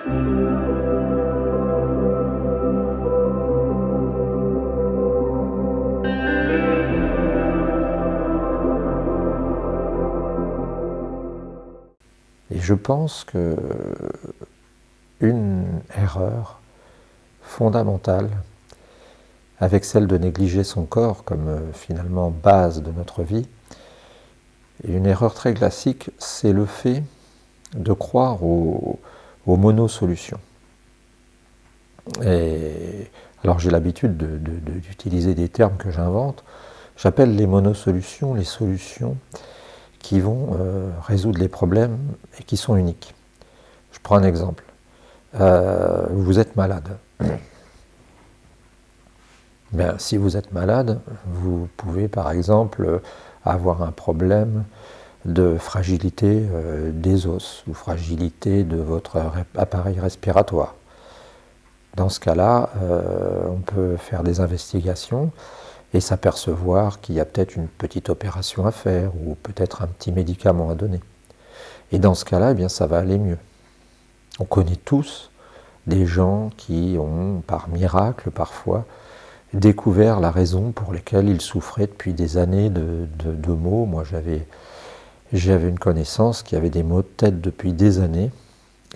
Et je pense que une erreur fondamentale, avec celle de négliger son corps comme finalement base de notre vie, et une erreur très classique, c'est le fait de croire aux monosolutions. Et alors j'ai l'habitude d'utiliser des termes que j'invente. J'appelle les monosolutions les solutions qui vont résoudre les problèmes et qui sont uniques. Je prends un exemple. Vous êtes malade. Bien, si vous êtes malade, vous pouvez par exemple avoir un problème de fragilité des os ou fragilité de votre appareil respiratoire. Dans ce cas-là, on peut faire des investigations et s'apercevoir qu'il y a peut-être une petite opération à faire ou peut-être un petit médicament à donner. Et dans ce cas-là, eh bien, ça va aller mieux. On connaît tous des gens qui ont, par miracle parfois, découvert la raison pour laquelle ils souffraient depuis des années de maux. Moi, j'avais une connaissance qui avait des maux de tête depuis des années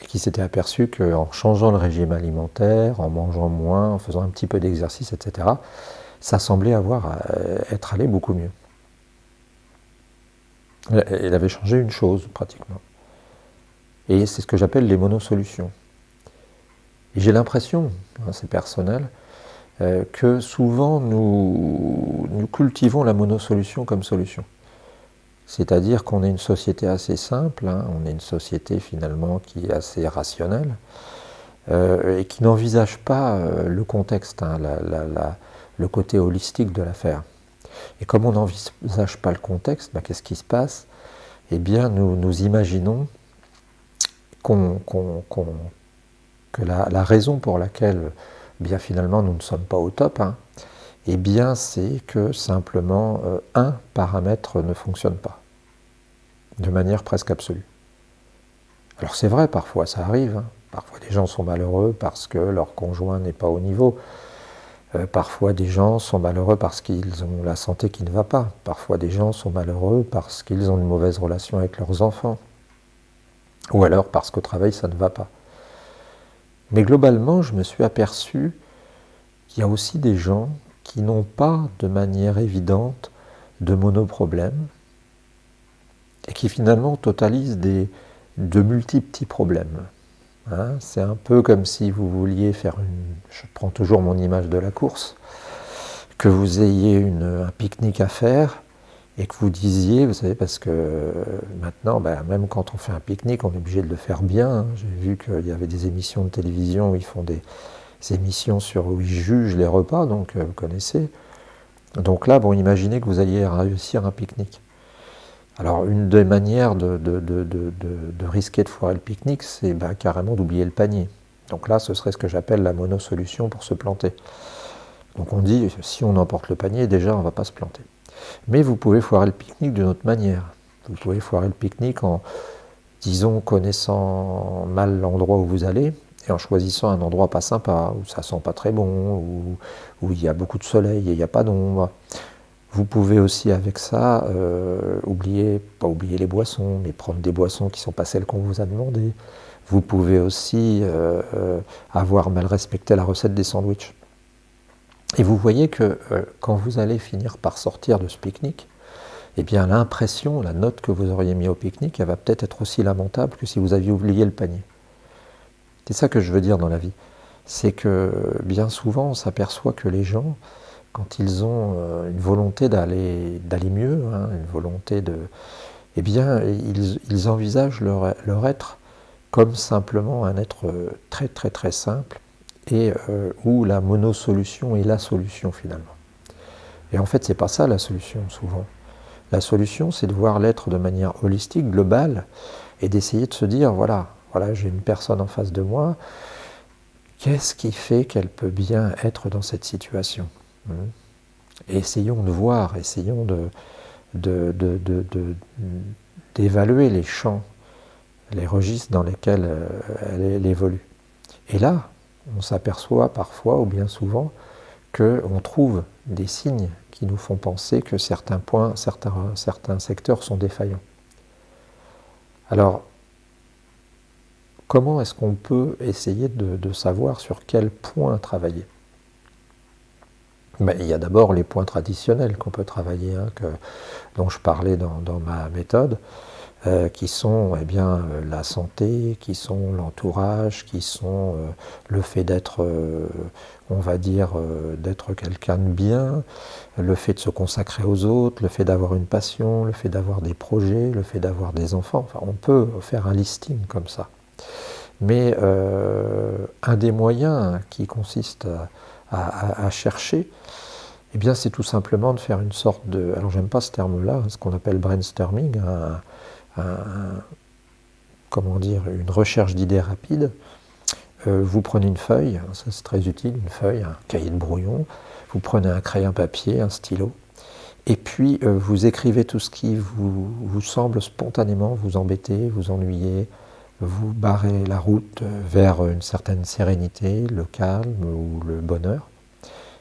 et qui s'était aperçu qu'en changeant le régime alimentaire, en mangeant moins, en faisant un petit peu d'exercice, etc., ça semblait être allé beaucoup mieux. Elle avait changé une chose, pratiquement. Et c'est ce que j'appelle les monosolutions. Et j'ai l'impression, c'est personnel, que souvent nous cultivons la monosolution comme solution. C'est-à-dire qu'on est une société assez simple, on est une société finalement qui est assez rationnelle, et qui n'envisage pas le contexte, le côté holistique de l'affaire. Et comme on n'envisage pas le contexte, qu'est-ce qui se passe? Eh bien, nous imaginons que la raison pour laquelle bien finalement nous ne sommes pas au top, eh bien c'est que simplement un paramètre ne fonctionne pas, de manière presque absolue. Alors c'est vrai, parfois ça arrive, parfois des gens sont malheureux parce que leur conjoint n'est pas au niveau, parfois des gens sont malheureux parce qu'ils ont la santé qui ne va pas, parfois des gens sont malheureux parce qu'ils ont une mauvaise relation avec leurs enfants, ou alors parce qu'au travail ça ne va pas. Mais globalement, je me suis aperçu qu'il y a aussi des gens qui n'ont pas de manière évidente de monoproblèmes et qui finalement totalisent de multiples petits problèmes. C'est un peu comme si vous vouliez faire je prends toujours mon image de la course, que vous ayez un pique-nique à faire et que vous disiez, vous savez, parce que maintenant, même quand on fait un pique-nique, on est obligé de le faire bien. J'ai vu qu'il y avait des émissions de télévision où ils font des émissions où ils jugent les repas, donc vous connaissez. Donc là, imaginez que vous alliez réussir un pique-nique. Alors une des manières de risquer de foirer le pique-nique, c'est carrément d'oublier le panier. Donc là, ce serait ce que j'appelle la monosolution pour se planter. Donc on dit, si on emporte le panier, déjà on ne va pas se planter. Mais vous pouvez foirer le pique-nique d'une autre manière. Vous pouvez foirer le pique-nique en, disons, connaissant mal l'endroit où vous allez, et en choisissant un endroit pas sympa, où ça sent pas très bon, où il y a beaucoup de soleil et il n'y a pas d'ombre. Vous pouvez aussi avec ça pas oublier les boissons, mais prendre des boissons qui ne sont pas celles qu'on vous a demandées. Vous pouvez aussi avoir mal respecté la recette des sandwichs. Et vous voyez que quand vous allez finir par sortir de ce pique-nique, eh bien l'impression, la note que vous auriez mis au pique-nique, elle va peut-être être aussi lamentable que si vous aviez oublié le panier. C'est ça que je veux dire dans la vie. C'est que bien souvent on s'aperçoit que les gens, quand ils ont une volonté d'aller mieux, une volonté eh bien ils envisagent leur être comme simplement un être très très très simple, et où la monosolution est la solution finalement. Et en fait, c'est pas ça la solution souvent. La solution, c'est de voir l'être de manière holistique, globale, et d'essayer de se dire, voilà, j'ai une personne en face de moi, qu'est-ce qui fait qu'elle peut bien être dans cette situation? Et essayons de voir, essayons d'évaluer les champs, les registres dans lesquels elle évolue. Et là, on s'aperçoit parfois, ou bien souvent, qu'on trouve des signes qui nous font penser que certains points, certains secteurs sont défaillants. Alors, comment est-ce qu'on peut essayer de savoir sur quel point travailler? Il y a d'abord les points traditionnels qu'on peut travailler, dont je parlais dans ma méthode, qui sont la santé, qui sont l'entourage, qui sont le fait d'être, on va dire, d'être quelqu'un de bien, le fait de se consacrer aux autres, le fait d'avoir une passion, le fait d'avoir des projets, le fait d'avoir des enfants. Enfin, on peut faire un listing comme ça. Mais un des moyens qui consiste à chercher, eh bien, c'est tout simplement de faire une sorte de... Alors, j'aime pas ce terme-là, ce qu'on appelle brainstorming, comment dire, une recherche d'idées rapide. Vous prenez une feuille, ça c'est très utile, une feuille, un cahier de brouillon, vous prenez un crayon papier, un stylo, et puis vous écrivez tout ce qui vous semble spontanément vous embêter, vous ennuyer, vous barrez la route vers une certaine sérénité, le calme ou le bonheur.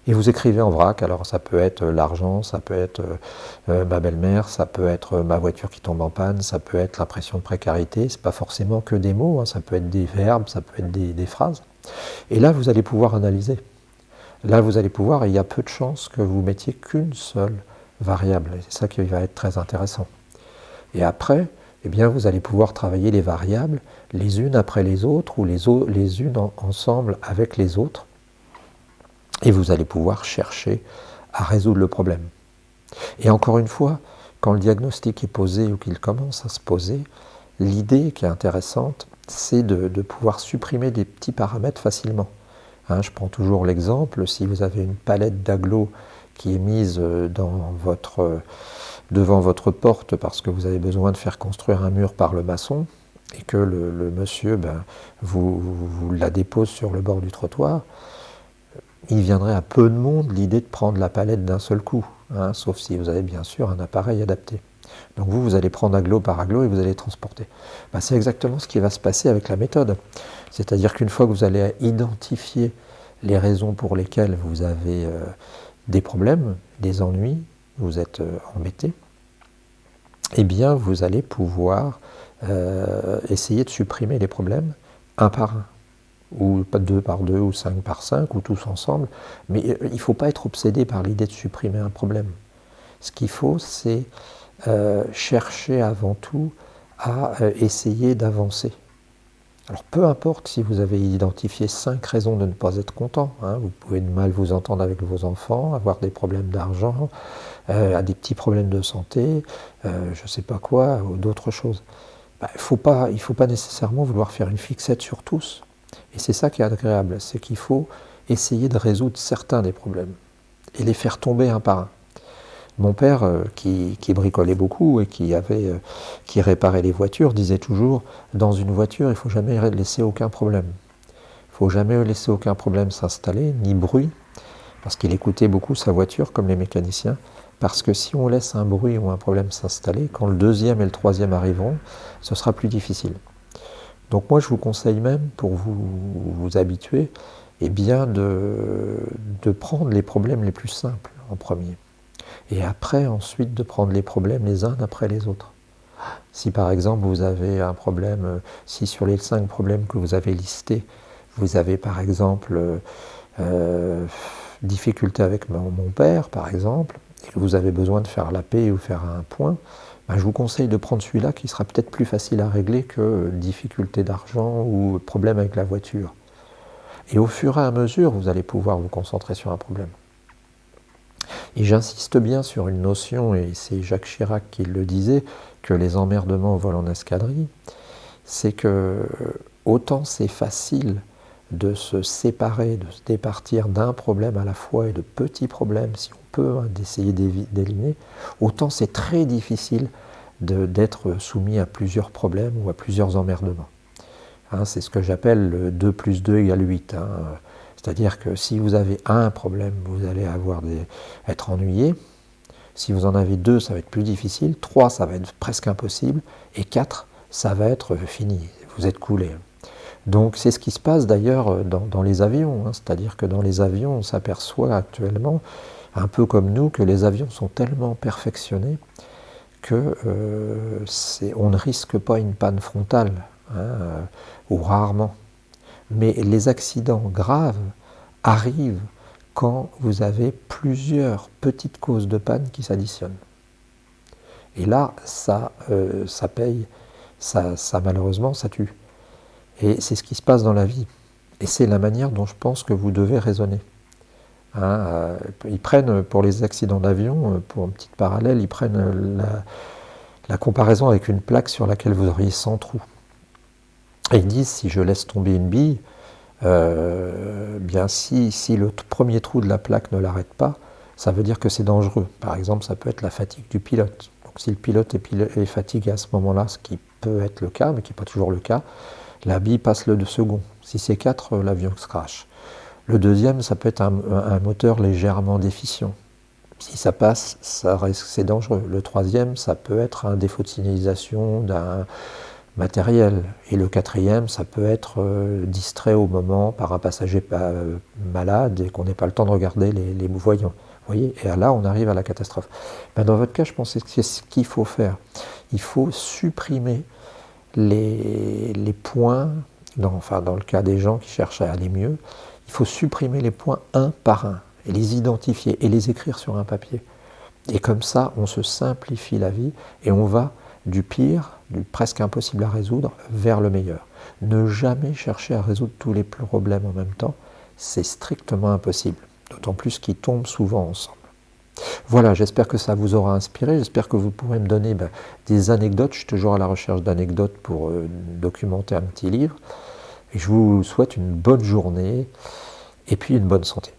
Et vous écrivez en vrac, alors ça peut être l'argent, ça peut être ma belle-mère, ça peut être ma voiture qui tombe en panne, ça peut être l'impression de précarité, c'est pas forcément que des mots, ça peut être des verbes, ça peut être des phrases. Et là, vous allez pouvoir analyser. Là, vous allez pouvoir, et il y a peu de chances que vous mettiez qu'une seule variable. Et c'est ça qui va être très intéressant. Et après, eh bien, vous allez pouvoir travailler les variables les unes après les autres ou les unes ensemble avec les autres. Et vous allez pouvoir chercher à résoudre le problème. Et encore une fois, quand le diagnostic est posé ou qu'il commence à se poser, l'idée qui est intéressante, c'est de pouvoir supprimer des petits paramètres facilement. Je prends toujours l'exemple, si vous avez une palette d'agglos qui est mise devant votre porte parce que vous avez besoin de faire construire un mur par le maçon, et que le monsieur vous la dépose sur le bord du trottoir, il viendrait à peu de monde l'idée de prendre la palette d'un seul coup, sauf si vous avez bien sûr un appareil adapté. Donc vous allez prendre agglo par agglo et vous allez transporter. C'est exactement ce qui va se passer avec la méthode. C'est-à-dire qu'une fois que vous allez identifier les raisons pour lesquelles vous avez des problèmes, des ennuis, vous êtes embêté, eh bien vous allez pouvoir essayer de supprimer les problèmes un par un, ou pas 2 par 2, ou 5 par 5, ou tous ensemble. Mais il ne faut pas être obsédé par l'idée de supprimer un problème. Ce qu'il faut, c'est chercher avant tout à essayer d'avancer. Alors peu importe si vous avez identifié 5 raisons de ne pas être content, vous pouvez mal vous entendre avec vos enfants, avoir des problèmes d'argent, des petits problèmes de santé, je ne sais pas quoi, ou d'autres choses. Il ne faut pas nécessairement vouloir faire une fixette sur tous. Et c'est ça qui est agréable, c'est qu'il faut essayer de résoudre certains des problèmes et les faire tomber un par un. Mon père, qui bricolait beaucoup et qui réparait les voitures, disait toujours, dans une voiture, il ne faut jamais laisser aucun problème. Il ne faut jamais laisser aucun problème s'installer, ni bruit, parce qu'il écoutait beaucoup sa voiture, comme les mécaniciens, parce que si on laisse un bruit ou un problème s'installer, quand le deuxième et le troisième arriveront, ce sera plus difficile. Donc moi, je vous conseille même, pour vous habituer, de prendre les problèmes les plus simples en premier. Et après, ensuite, de prendre les problèmes les uns après les autres. Si par exemple, vous avez un problème, si sur les 5 problèmes que vous avez listés, vous avez par exemple difficulté avec mon père, par exemple, et que vous avez besoin de faire la paix ou faire un point, je vous conseille de prendre celui-là qui sera peut-être plus facile à régler que difficulté d'argent ou problème avec la voiture. Et au fur et à mesure, vous allez pouvoir vous concentrer sur un problème. Et j'insiste bien sur une notion, et c'est Jacques Chirac qui le disait, que les emmerdements volent en escadrille, c'est que autant c'est facile de se séparer, de se départir d'un problème à la fois et de petits problèmes, si on peut, d'essayer d'éliminer, autant c'est très difficile d'être soumis à plusieurs problèmes ou à plusieurs emmerdements. C'est ce que j'appelle le 2 plus 2 égale 8. C'est-à-dire que si vous avez un problème, vous allez être ennuyé. Si vous en avez 2, ça va être plus difficile. 3, ça va être presque impossible. Et 4, ça va être fini. Vous êtes coulé. Donc c'est ce qui se passe d'ailleurs dans les avions, hein. C'est-à-dire que dans les avions, on s'aperçoit actuellement, un peu comme nous, que les avions sont tellement perfectionnés que on ne risque pas une panne frontale, hein, ou rarement. Mais les accidents graves arrivent quand vous avez plusieurs petites causes de panne qui s'additionnent. Et là, ça paye, ça malheureusement, ça tue. Et c'est ce qui se passe dans la vie. Et c'est la manière dont je pense que vous devez raisonner. Hein, ils prennent, pour les accidents d'avion, pour une petite parallèle, ils prennent la comparaison avec une plaque sur laquelle vous auriez 100 trous. Et ils disent, si je laisse tomber une bille, bien si le premier trou de la plaque ne l'arrête pas, ça veut dire que c'est dangereux. Par exemple, ça peut être la fatigue du pilote. Donc si le pilote est fatigué à ce moment-là, ce qui peut être le cas, mais qui n'est pas toujours le cas, la bille passe le second. Si c'est 4, l'avion se crache. Le deuxième, ça peut être un moteur légèrement déficient. Si ça passe, c'est dangereux. Le troisième, ça peut être un défaut de signalisation d'un matériel. Et le quatrième, ça peut être distrait au moment par un passager malade et qu'on n'ait pas le temps de regarder les voyants. Vous voyez, et là, on arrive à la catastrophe. Ben, dans votre cas, je pense que c'est ce qu'il faut faire. Il faut supprimer les points, dans le cas des gens qui cherchent à aller mieux, il faut supprimer les points un par un, et les identifier, et les écrire sur un papier. Et comme ça, on se simplifie la vie, et on va du pire, du presque impossible à résoudre, vers le meilleur. Ne jamais chercher à résoudre tous les problèmes en même temps, c'est strictement impossible, d'autant plus qu'ils tombent souvent ensemble. Voilà, j'espère que ça vous aura inspiré, j'espère que vous pourrez me donner des anecdotes, je suis toujours à la recherche d'anecdotes pour documenter un petit livre, et je vous souhaite une bonne journée, et puis une bonne santé.